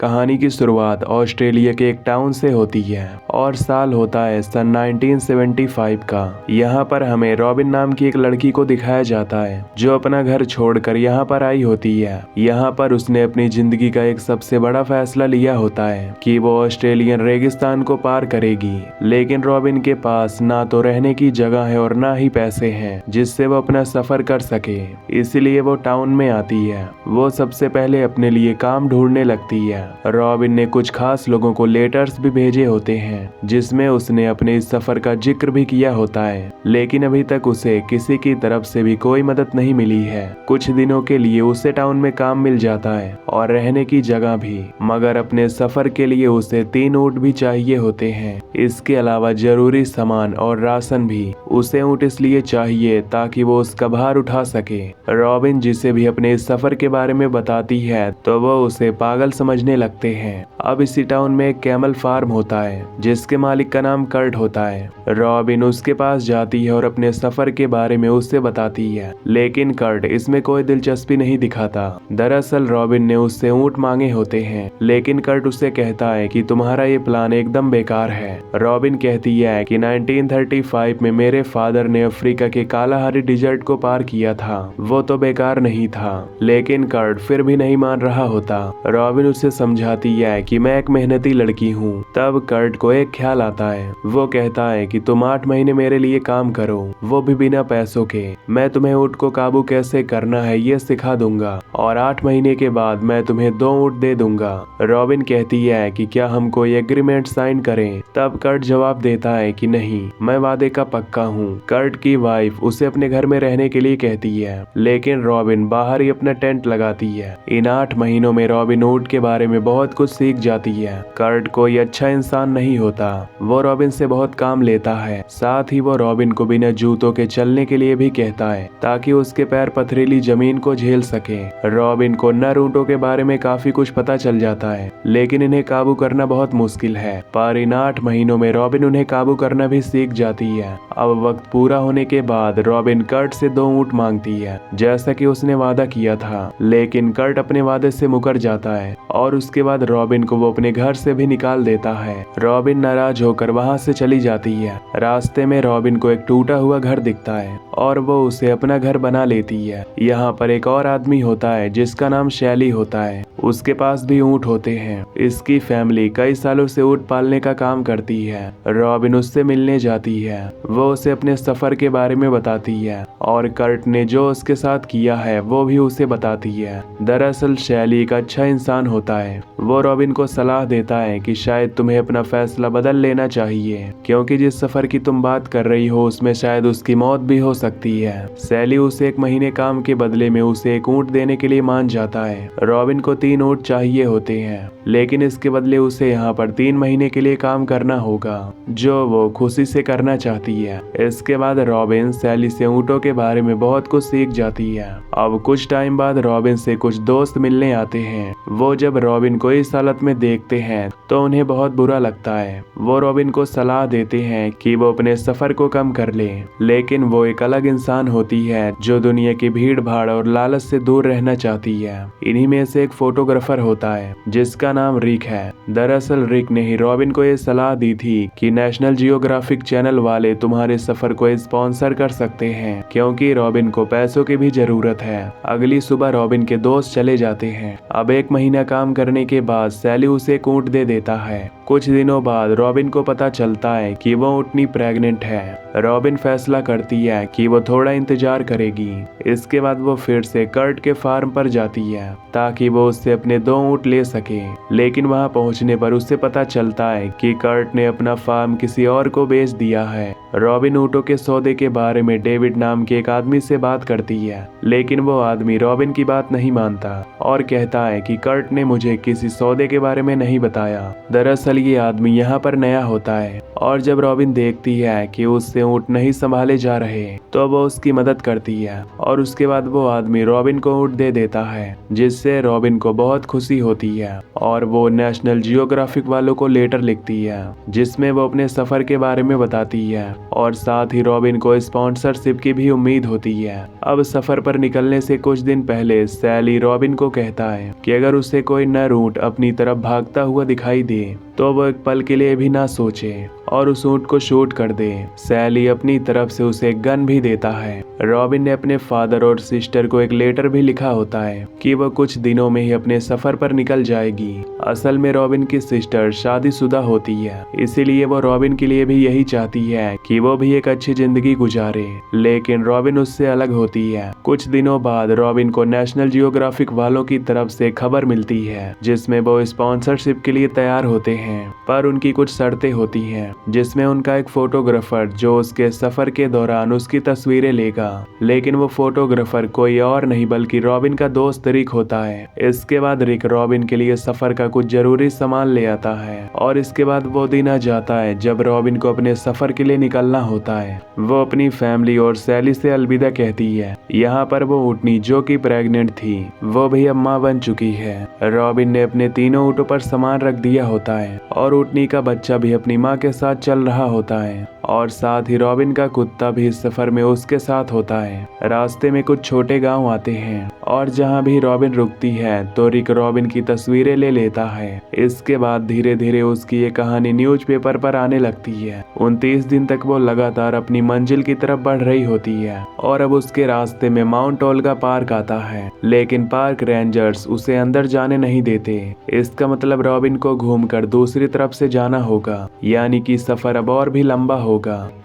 कहानी की शुरुआत ऑस्ट्रेलिया के एक टाउन से होती है और साल होता है सन 1975 का। यहाँ पर हमें रॉबिन नाम की एक लड़की को दिखाया जाता है जो अपना घर छोड़कर यहाँ पर आई होती है। यहाँ पर उसने अपनी जिंदगी का एक सबसे बड़ा फैसला लिया होता है कि वो ऑस्ट्रेलियन रेगिस्तान को पार करेगी, लेकिन रॉबिन के पास ना तो रहने की जगह है और ना ही पैसे हैं जिससे वो अपना सफर कर सके। इसलिए वो टाउन में आती है। वो सबसे पहले अपने लिए काम ढूंढने लगती है। रॉबिन ने कुछ खास लोगों को लेटर्स भी भेजे होते हैं जिसमें उसने अपने इस सफर का जिक्र भी किया होता है, लेकिन अभी तक उसे किसी की तरफ से भी कोई मदद नहीं मिली है। कुछ दिनों के लिए उसे टाउन में काम मिल जाता है और रहने की जगह भी, मगर अपने सफर के लिए उसे 3 ऊंट भी चाहिए होते हैं। इसके अलावा जरूरी सामान और राशन भी। उसे ऊंट इसलिए चाहिए ताकि वो उसका भार उठा सके। रॉबिन जिसे भी अपने इस सफर के बारे में बताती है तो वो उसे पागल समझने लगते हैं। अब इसी टाउन में एक कैमल फार्म होता है जिसके मालिक का नाम कर्ट होता है। रॉबिन उसके पास जाती है और अपने सफर के बारे में उससे बताती है, लेकिन कर्ट इसमें कोई दिलचस्पी नहीं दिखाता। दरअसल रॉबिन ने उससे ऊंट मांगे होते हैं, लेकिन कर्ट उससे कहता है कि तुम्हारा ये प्लान एकदम बेकार है। रॉबिन कहती है कि 1935 में मेरे फादर ने अफ्रीका के कालाहारी डिजर्ट को पार किया था, वो तो बेकार नहीं था। लेकिन कर्ट फिर भी नहीं मान रहा होता। रॉबिन उसे समझाती है कि मैं एक मेहनती लड़की हूँ। तब कर्ट को एक ख्याल आता है। वो कहता है कि तुम 8 महीने मेरे लिए काम करो, वो भी बिना पैसों के। मैं तुम्हें ऊंट को काबू कैसे करना है ये सिखा दूंगा और 8 महीने के बाद मैं तुम्हें 2 ऊंट दे दूंगा। रॉबिन कहती है कि क्या हम कोई एग्रीमेंट साइन करें? तब कर्ट जवाब देता है कि नहीं, मैं वादे का पक्का हूँ। कर्ट की वाइफ उसे अपने घर में रहने के लिए कहती है, लेकिन रॉबिन बाहर ही अपना टेंट लगाती है। इन 8 महीनों में रॉबिन ऊंट के बारे में बहुत कुछ सीख जाती है। कर्ट कोई अच्छा इंसान नहीं होता। वो रॉबिन से बहुत काम लेता है। साथ ही वो रॉबिन को बिना जूतों के चलने के लिए भी कहता है ताकि उसके पैर पथरीली जमीन को झेल सके। रॉबिन को नर ऊंटों के बारे में काफी कुछ पता चल जाता है, लेकिन इन्हें काबू करना बहुत मुश्किल है। पर इन 8 महीनों में रॉबिन उन्हें काबू करना भी सीख जाती है। अब वक्त पूरा होने के बाद रॉबिन कर्ट से 2 ऊंट मांगती है जैसा कि उसने वादा किया था, लेकिन कर्ट अपने वादे से मुकर जाता है और उसके बाद रॉबिन को वो अपने घर से भी निकाल देता है। रॉबिन नाराज होकर वहां से चली जाती है। रास्ते में रॉबिन को एक टूटा हुआ घर दिखता है और वो उसे अपना घर बना लेती है। यहाँ पर एक और आदमी होता है जिसका नाम शैली होता है। उसके पास भी ऊंट होते हैं। इसकी फैमिली कई सालों से ऊंट पालने का काम करती है। रॉबिन उससे मिलने जाती है। वो उसे अपने सफर के बारे में बताती है और कर्ट ने जो उसके साथ किया है वो भी उसे बताती है। दरअसल शैली एक अच्छा इंसान होता है। वो रॉबिन को सलाह देता है कि शायद तुम्हें अपना फैसला बदल लेना चाहिए, क्योंकि जिस सफर की तुम बात कर रही हो उसमें शायद उसकी मौत भी हो सकती है। शैली उसे 1 महीने काम के बदले में उसे एक ऊंट देने के लिए मान जाता है। रॉबिन को 3 ऊंट चाहिए होते हैं, लेकिन इसके बदले उसे यहाँ पर 3 महीने के लिए काम करना होगा, जो वो खुशी से करना चाहती है। इसके बाद रॉबिन शैली से ऊंटों के बारे में बहुत कुछ सीख जाती है। अब कुछ टाइम बाद रॉबिन से कुछ दोस्त मिलने आते हैं। वो जब रॉबिन को इस हालत में देखते हैं तो उन्हें बहुत बुरा लगता है। वो रॉबिन को सलाह देते हैं कि वो अपने सफर को कम कर ले, लेकिन वो एक अलग इंसान होती है जो दुनिया की भीड़ भाड़ और लालच से दूर रहना चाहती है। इन्हीं में से एक फोटोग्राफर होता है जिसका नाम रिक है। दरअसल रिक ने ही रॉबिन को ये सलाह दी थी कि नेशनल जियोग्राफिक चैनल वाले तुम्हारे सफर को स्पॉन्सर कर सकते हैं, क्योंकि रॉबिन को पैसों की भी जरूरत है। अगली सुबह रॉबिन के दोस्त चले जाते हैं। अब 1 महीना काम करने के बाद सैली उसे एक ऊंट दे देता है। कुछ दिनों बाद रॉबिन को पता चलता है कि वो ऊंटनी प्रेग्नेंट है। रॉबिन फैसला करती है कि वो थोड़ा इंतजार करेगी। इसके बाद वो फिर से कर्ट के फार्म पर जाती है ताकि वो उससे अपने 2 ऊंट ले सके, लेकिन वहां पहुंचने पर उससे पता चलता है कि कर्ट ने अपना फार्म किसी और को बेच दिया है। रॉबिन ऊंटों के सौदे के बारे में डेविड नाम के एक आदमी से बात करती है, लेकिन वो आदमी रॉबिन की बात नहीं मानता और कहता है कि कर्ट ने मुझे किसी सौदे के बारे में नहीं बताया। दरअसल ये आदमी यहाँ पर नया होता है और जब रॉबिन देखती है कि उससे ऊँट नहीं संभाले जा रहे तो वो उसकी मदद करती है और उसके बाद वो आदमी रॉबिन को ऊँट दे देता है, जिससे रॉबिन को बहुत खुशी होती है और वो नेशनल जियोग्राफिक वालों को लेटर लिखती है जिसमें वो अपने सफर के बारे में बताती है और साथ ही रॉबिन को स्पॉन्सरशिप की भी उम्मीद होती है। अब सफर पर निकलने से कुछ दिन पहले सैली रॉबिन को कहता है कि अगर उसे कोई नर ऊँट अपनी तरफ भागता हुआ दिखाई दे तो वो एक पल के लिए भी ना सोचे और उस ऊँट को शूट कर दे। सैली अपनी तरफ से उसे एक गन भी देता है। रॉबिन ने अपने फादर और सिस्टर को एक लेटर भी लिखा होता है कि वो कुछ दिनों में ही अपने सफर पर निकल जाएगी। असल में रॉबिन की सिस्टर शादीशुदा होती है, इसीलिए वो रॉबिन के लिए भी यही चाहती है कि वो भी एक अच्छी जिंदगी गुजारे, लेकिन रॉबिन उससे अलग होती है। कुछ दिनों बाद रॉबिन को नेशनल जियोग्राफिक वालों की तरफ से खबर मिलती है जिसमें वो स्पॉन्सरशिप के लिए तैयार होते हैं, पर उनकी कुछ शर्तें होती हैं जिसमें उनका एक फोटोग्राफर जो उसके सफर के दौरान उसकी तस्वीरें लेगा, लेकिन वो फोटोग्राफर कोई और नहीं बल्कि रॉबिन का दोस्त रिक होता है। इसके बाद रिक रॉबिन के लिए सफर का कुछ जरूरी सामान ले आता है और इसके बाद वो दिन आ जाता है जब रॉबिन को अपने सफर के लिए निकलना होता है। वो अपनी फैमिली और सैली से अलविदा कहती है। यहाँ पर वो ऊँटनी जो कि प्रेग्नेंट थी वो भी अब मां बन चुकी है। रॉबिन ने अपने तीनों ऊँटों पर सामान रख दिया होता है और ऊँटनी का बच्चा भी अपनी माँ के साथ चल रहा होता है और साथ ही रॉबिन का कुत्ता भी इस सफर में उसके साथ होता है। रास्ते में कुछ छोटे गांव आते हैं और जहां भी रॉबिन रुकती है तो रिक रॉबिन की तस्वीरें ले लेता है। इसके बाद धीरे धीरे उसकी ये कहानी न्यूज़पेपर पर आने लगती है। 29 दिन तक वो लगातार अपनी मंजिल की तरफ बढ़ रही होती है और अब उसके रास्ते में माउंट ओल्गा पार्क आता है, लेकिन पार्क रेंजर्स उसे अंदर जाने नहीं देते। इसका मतलब रॉबिन को घूमकर दूसरी तरफ से जाना होगा, यानी कि सफर अब और भी लंबा होगा।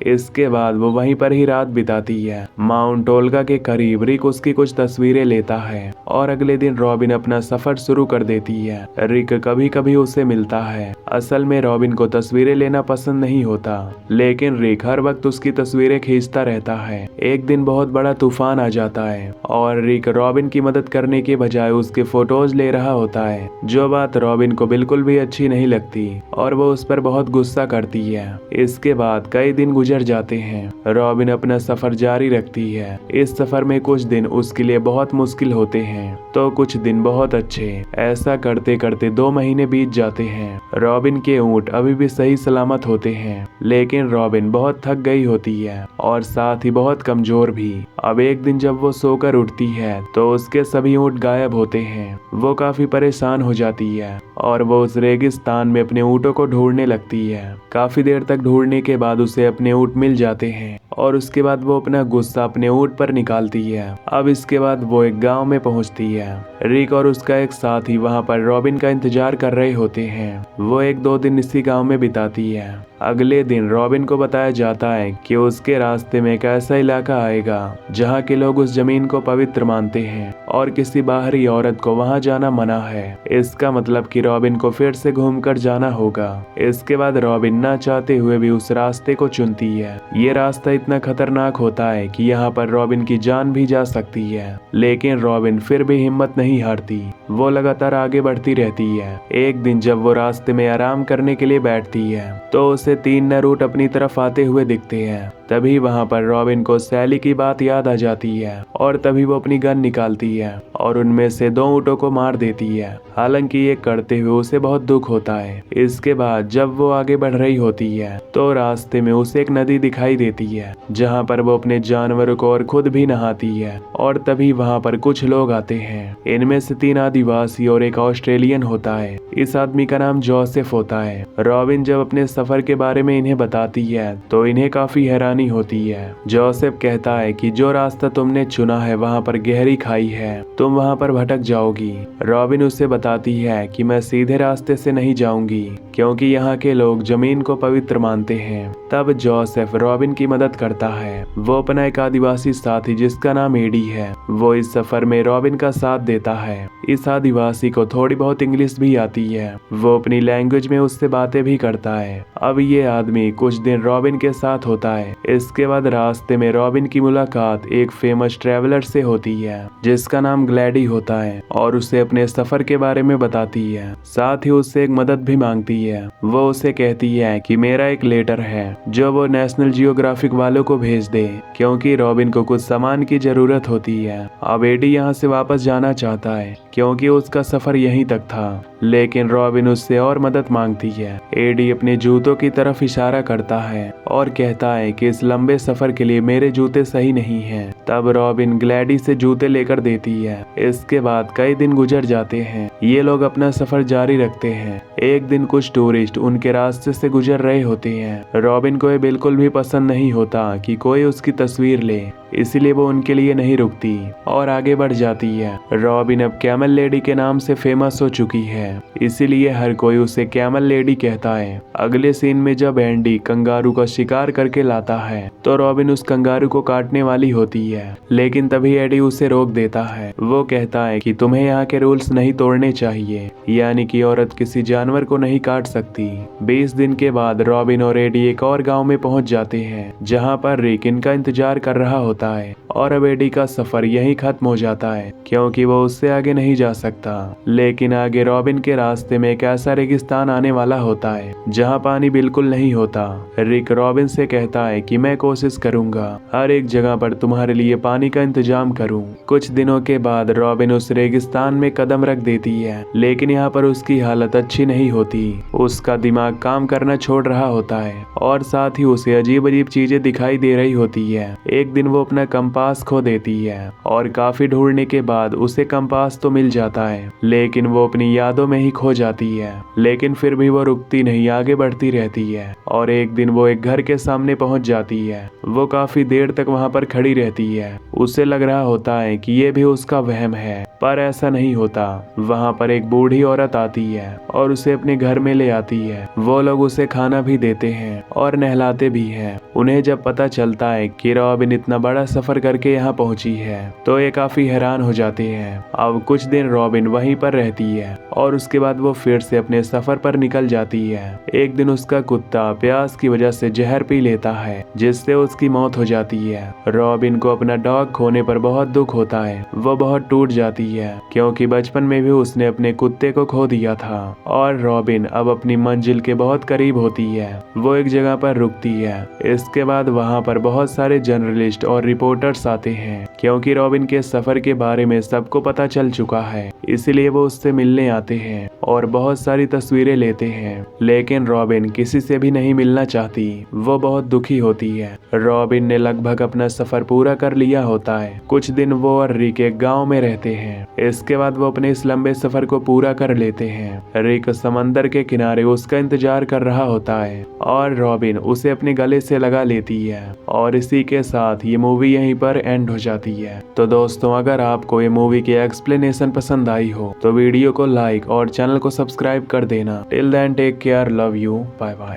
इसके बाद वो वहीं पर ही रात बिताती है। माउंट ओल्गा के करीब रिक उसकी कुछ तस्वीरें लेता है और अगले दिन रॉबिन अपना सफर शुरू कर देती है। रिक कभी कभी उसे मिलता है। असल में रॉबिन को तस्वीरें लेना पसंद नहीं होता, लेकिन रिक हर वक्त उसकी तस्वीरें खींचता रहता है। एक दिन बहुत बड़ा तूफान आ जाता है और रिक रॉबिन की मदद करने के बजाय उसके फोटोज ले रहा होता है, जो बात रॉबिन को बिल्कुल भी अच्छी नहीं लगती और वो उस पर बहुत गुस्सा करती है। इसके बाद कई दिन गुजर जाते हैं। रॉबिन अपना सफर जारी रखती है। इस सफर में कुछ दिन उसके लिए बहुत मुश्किल होते हैं तो कुछ दिन बहुत अच्छे। ऐसा करते करते 2 महीने बीत जाते हैं। रॉबिन के ऊँट अभी भी सही सलामत होते हैं, लेकिन रॉबिन बहुत थक गई होती है और साथ ही बहुत कमजोर भी। अब एक दिन जब वो सोकर उठती है तो उसके सभी ऊँट गायब होते हैं। वो काफी परेशान हो जाती है और वो उस रेगिस्तान में अपने ऊँटों को ढूंढने लगती है। काफी देर तक ढूंढने के बाद उसे अपने ऊँट मिल जाते हैं और उसके बाद वो अपना गुस्सा अपने ऊँट पर निकालती है। अब इसके बाद वो एक गांव में पहुंचती है। रिक और उसका एक साथी वहां पर रॉबिन का इंतजार कर रहे होते हैं। वो 1-2 दिन इसी गांव में बिताती है। अगले दिन रॉबिन को बताया जाता है कि उसके रास्ते में एक ऐसा इलाका आएगा जहां के लोग उस जमीन को पवित्र मानते हैं और किसी बाहरी औरत को वहां जाना मना है। इसका मतलब कि रॉबिन को फिर से घूमकर जाना होगा। इसके बाद रॉबिन ना चाहते हुए भी उस रास्ते को चुनती है। ये रास्ता इतना खतरनाक होता है कि यहाँ पर रॉबिन की जान भी जा सकती है, लेकिन रॉबिन फिर भी हिम्मत नहीं हारती। वो लगातार आगे बढ़ती रहती है। एक दिन जब वो रास्ते में आराम करने के लिए बैठती है तो उसे 3 नर ऊँट अपनी तरफ आते हुए दिखते हैं। तभी वहां पर रॉबिन को सैली की बात याद आ जाती है और तभी वो अपनी गन निकालती है और उनमें से 2 ऊँटों को मार देती है। हालांकि ये करते हुए उसे बहुत दुख होता है। इसके बाद जब वो आगे बढ़ रही होती है तो रास्ते में उसे एक नदी दिखाई देती है जहां पर वो अपने जानवरों को और खुद भी नहाती है और तभी वहां पर कुछ लोग आते हैं। इनमें से 3 आदिवासी और एक ऑस्ट्रेलियन होता है। इस आदमी का नाम जोसेफ होता है। रॉबिन जब अपने सफर के बारे में इन्हें बताती है तो इन्हें काफी हैरानी होती है। जोसेफ कहता है कि जो रास्ता तुमने चुना है वहां पर गहरी खाई है, तुम वहां पर भटक जाओगी। रॉबिन उसे बताती है कि मैं सीधे रास्ते से नहीं जाऊंगी क्योंकि यहाँ के लोग जमीन को पवित्र मानते हैं। तब जोसेफ रॉबिन की मदद करता है। वो अपना एक आदिवासी साथी जिसका नाम एडी है वो इस सफर में रॉबिन का साथ देता है। इस आदिवासी को थोड़ी बहुत इंग्लिश भी आती है, वो अपनी लैंग्वेज में उससे बातें भी करता है। अब ये आदमी कुछ दिन रॉबिन के साथ होता है। इसके बाद रास्ते में रॉबिन की मुलाकात एक फेमस ट्रैवलर से होती है जिसका नाम ग्लैडी होता है और उसे अपने सफर के बारे में बताती है। साथ ही उससे एक मदद भी मांगती है। वो उसे कहती है कि मेरा एक लेटर है जो वो नेशनल जियोग्राफिक वालों को भेज दे, क्योंकि रॉबिन को कुछ सामान की जरूरत होती है। अब एडी यहाँ से वापस जाना चाहता है क्योंकि उसका सफर यहीं तक था, लेकिन रॉबिन उससे और मदद मांगती है। एडी अपने जूतों की तरफ इशारा करता है और कहता है कि इस लंबे सफर के लिए मेरे जूते सही नहीं हैं। तब रॉबिन ग्लैडी से जूते लेकर देती है। इसके बाद कई दिन गुजर जाते हैं। ये लोग अपना सफर जारी रखते हैं। एक दिन कुछ टूरिस्ट उनके रास्ते से गुजर रहे होते हैं। रॉबिन को ये बिल्कुल भी पसंद नहीं होता कि कोई उसकी तस्वीर ले, इसलिए वो उनके लिए नहीं रुकती और आगे बढ़ जाती है। रॉबिन अब कैमल लेडी के नाम से फेमस हो चुकी है, इसीलिए हर कोई उसे कैमल लेडी कहता है। अगले सीन में जब एंडी कंगारू का शिकार करके लाता है तो रॉबिन उस कंगारू को काटने वाली होती है, लेकिन तभी एडी उसे रोक देता है। वो कहता है कि तुम्हें यहाँ के रूल्स नहीं तोड़ने चाहिए, यानी कि औरत किसी जानवर को नहीं काट सकती। 20 दिन के बाद रॉबिन और एडी एक और गाँव में पहुँच जाते हैं जहाँ पर रिक इनका इंतजार कर रहा होता है और अब एडी का सफर यहीं खत्म हो जाता है क्योंकि वो उससे आगे नहीं जा सकता। लेकिन आगे रॉबिन के रास्ते में एक ऐसा रेगिस्तान आने वाला होता है जहाँ पानी बिल्कुल नहीं होता। रिक रॉबिन से कहता है कि मैं कोशिश करूंगा हर एक जगह पर तुम्हारे लिए पानी का इंतजाम करूं। कुछ दिनों के बाद रॉबिन उस रेगिस्तान में कदम रख देती है, लेकिन यहाँ पर उसकी हालत अच्छी नहीं होती। उसका दिमाग काम करना छोड़ रहा होता है और साथ ही उसे अजीब अजीब चीजें दिखाई दे रही होती है। एक दिन वो अपना कंपास खो देती है और काफी ढूंढने के बाद उसे कंपास तो मिल जाता है, लेकिन वो अपनी यादों में ही खो जाती है। लेकिन फिर भी वो रुकती नहीं, आगे बढ़ती रहती है और एक दिन वो एक घर के सामने पहुंच जाती है। वो काफी देर तक वहां पर खड़ी रहती है। उसे लग रहा होता है कि ये भी उसका वहम है, पर ऐसा नहीं होता। वहां पर एक बूढ़ी औरत आती है और उसे अपने घर में ले आती है। वो लोग उसे खाना भी देते हैं और नहलाते भी हैं। उन्हें जब पता चलता है कि रॉबिन इतना बड़ा सफर करके यहाँ पहुंची है तो ये काफी हैरान हो जाते हैं। अब कुछ दिन रॉबिन वहीं पर रहती है और उसके बाद वो फिर से अपने सफर पर निकल जाती है। एक दिन उसका कुत्ता प्यास की वजह से जहर पी लेता है जिससे उसकी मौत हो जाती है। रॉबिन को अपना डॉग खोने पर बहुत दुख होता है। वो बहुत टूट जाती है क्योंकि बचपन में भी उसने अपने कुत्ते को खो दिया था और रॉबिन अब अपनी मंजिल के बहुत करीब होती है। वो एक जगह पर रुकती है। इसके बाद वहां पर बहुत सारे जर्नलिस्ट और रिपोर्टर्स आते हैं क्योंकि रॉबिन के सफर के बारे में सबको पता चल चुका है, इसलिए वो उससे मिलने आते हैं और बहुत सारी तस्वीरें लेते हैं। लेकिन रॉबिन किसी से भी नहीं मिलना चाहती। वो बहुत दुखी होती है। रॉबिन ने लगभग अपना सफर पूरा कर लिया होता है। कुछ दिन वो और रिक एक गाँव में रहते हैं। इसके बाद वो अपने इस लंबे सफर को पूरा कर लेते हैं। रिक समंदर के किनारे उसका इंतजार कर रहा होता है और रॉबिन उसे अपने गले से लगा लेती है और इसी के साथ ये मूवी यहीं पर एंड हो जाती है। तो दोस्तों, अगर आपको ये मूवी की एक्सप्लेनेशन पसंद आई हो तो वीडियो को लाइक और चैनल को सब्सक्राइब कर देना। Till then take care, love you, bye bye.